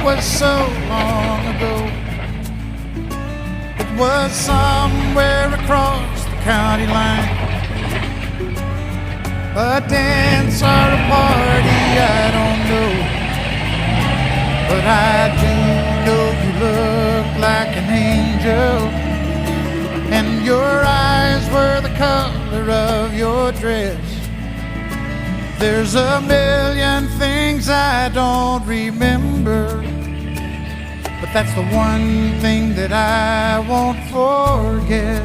was so long ago. It was somewhere across the county line. A dance or a party, I don't know, but I do know you look like an angel, and your eyes were the color of your dress. There's a million things I don't remember, but that's the one thing that I won't forget.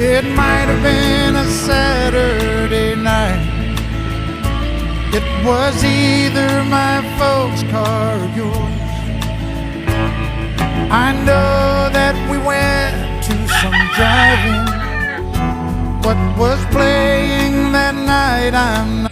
It might have been a Saturday night. It was either my folks' car or yours. I know that we went to some driving. What was playing that night I'm